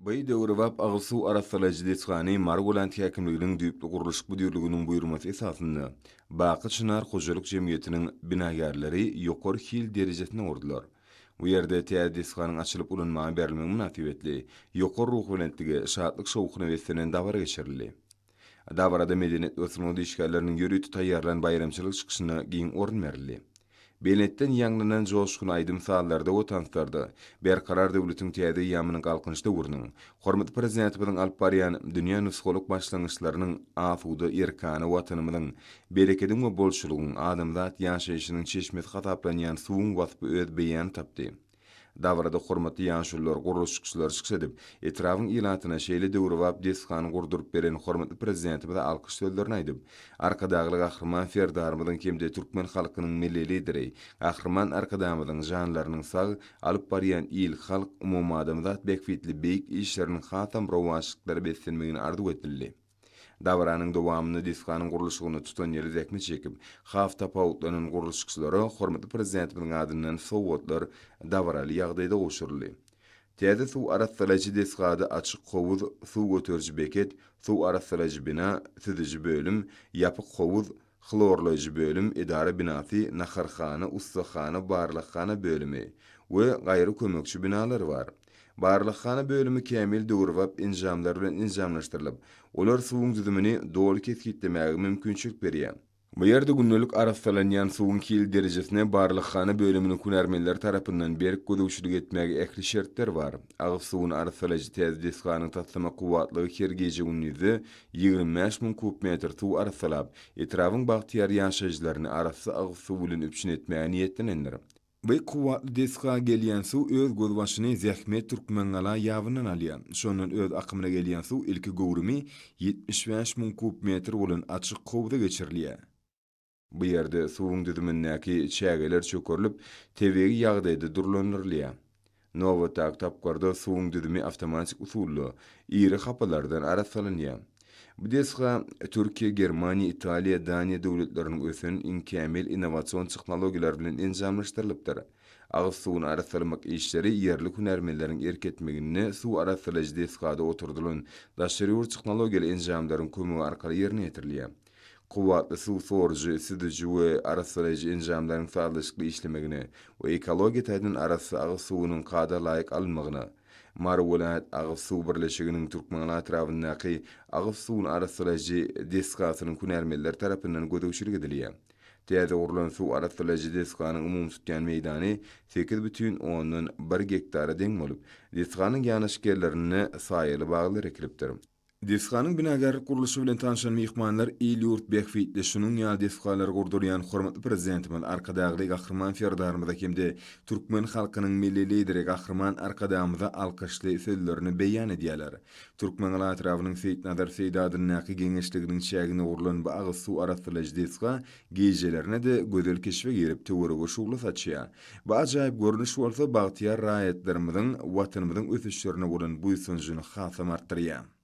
Bey döwrübap Agsu Arasalaji desgany Margoland häkimliginiň düýpli guruluş müdürliginiň buýrulmasy esasynda Baky Çınar hojalyk jemgyýetiniň binagarlary ýokary hil derejesine urdular. Bu ýerde täze desganyň açylyp ulanmagy berilmegi münasibetli ýokary ruh bilentligi şatlyk şowkuny beslenen dabara geçirildi. Dabarada medeniýet we sunum işgärleriniň ýörüýti taýýarlan bayramçylyk çykyşyna giň orun berildi. Beýletden ýanglanan joşkun aýdym saatlarda o tanslarda berkarar döwletiň täze ýamynyň galkynçda urnuň. Hormatly prezidentimiň alyp barýan dünýä nusgalyk başlangyçlarynyň afuda erkany watanymyň bereketiň we bolşulugyň adamzat ýaşaýyşynyň çeşmet hataplanýan suwuň wasyp öz beýan tapdy. Davrada hormatly ýaşullar, guruluşçylar çykyş edip, etrawyň ýylatyna şeýle döwrübap desgany gurduryp beren hormatly prezidentimize alkyş sözlerini aýdyp, arkadagy gahrman ferdarymyň kimde türkmen halkynyň milli lideri, gahrman arkadamyň janlarynyň sag alyp barýan il halk umumy adamzat bekfitli beýik işleriniň hatam rowaşlyklary beslenmegini arzu etdiler. Davranyň dowamyny desganyň guruluşyny tutan ýeri zäkmi çekip, hafta pawutlaryň guruluşçylary hormatly prezidentimiň adyndan sowgatlar davraly ýagdaýda goşurly. Täze suw arasalaji desgady açyk howuz suw götürji beket, suw arasalaji bina, tüzüji bölüm, ýapyk howuz, klorlaji bölüm, idara binasy, naharhana, ustahana, barlykhana bölümi we gaýry kömekçi binalary bar. Barlykhana bölümi kämil döwrübap injamlar bilen injamlaşdyrylyp, olar suwuň düzümini dol kesgitlemegi mümkinçilik berýär. Bu ýerde günnelik arasalanýan suwuň kil derejesine barlykhana bölümini kunärmenler tarapyndan berk gödüwçilik etmegi ähli şertler bar. Agyz suwun arasalaji täze desganyň taslama kuwatlygy hergeje günnizi 25 000 kubmetr suw arasalap, etrawyň bagtyar ýaşaýjylaryny arasy agyz suw bilen üpşin etmäge niýetlenendir. Bu kuwatly desga gelýän suw öz gözbaşyny Zähmet Türkmengala ýabynyň alýar. Şondan öz akymyna gelýän suw ilki gowrumy 75 000 kubmetr bolan açyk howza geçirilýär. Bu ýerde suwuň düzümindäki çägeler çökerilip, tebegi ýagdaýda durlandyrylýar. Nowatak tapgarda suwuň düzümi awtomatik usully, iri hapalardan arasalanýar. Bu desga Türkiýe, Germaniýa, Italiýa, Daniýa döwletleriniň ösen inkämel innowasion tehnologiýalar bilen enjamlaşdyrylypdyr. Agyz suwuny arasalamak işleri ýerli hünärmenleriň erketmegini suw arasalaji desgada oturdulan daşary tehnologiýaly enjamlaryň kömegi arkaly ýerine ýetirilýär. Kuwatly suw sorjy, sidici we arasalaji enjamlaryň sağlaşykly işlemegini we ekologiýa täzeden arasy agyz suwunyň kada laýyk alınmagyny, Margoland agyz suw birleşiginiň Türkmen atrafyndaky agyz suwuny arasalaji desgasynyň kunärmenler tarapyndan gödüwçilik edilýär. Täze urulan suw arasalaji desganyň umum tutýan meýdany 8,10 hektara deň bolup, desganyň ýanaşgerlerini saýaly baglar ekilipdir. Desganyň binagarlyk guruluşy bilen tanışan mehmanlar il-ýurt bekfitli şunun ýa desgalar gurdurýan hormatly prezidentimiň arkadagy gahrman ferdarymyza kimde türkmen halkynyň milli lideri gahrman arkadamyza alkyşly sözlerini beýan edýärler. Türkmen atrawynyň Seýdnazar Seýdadyň geňeşliginiň çägine urulan bu agyz suw arasalaji desga gejelerine de gözel keşfe girip töwerege şugly saçýar. Bu ajaýyp görnüş bolsa bagtyar raýatlarymyzyň watanymyzyň ösüşlerine bolan buýsunjyny hasam artdyrýar.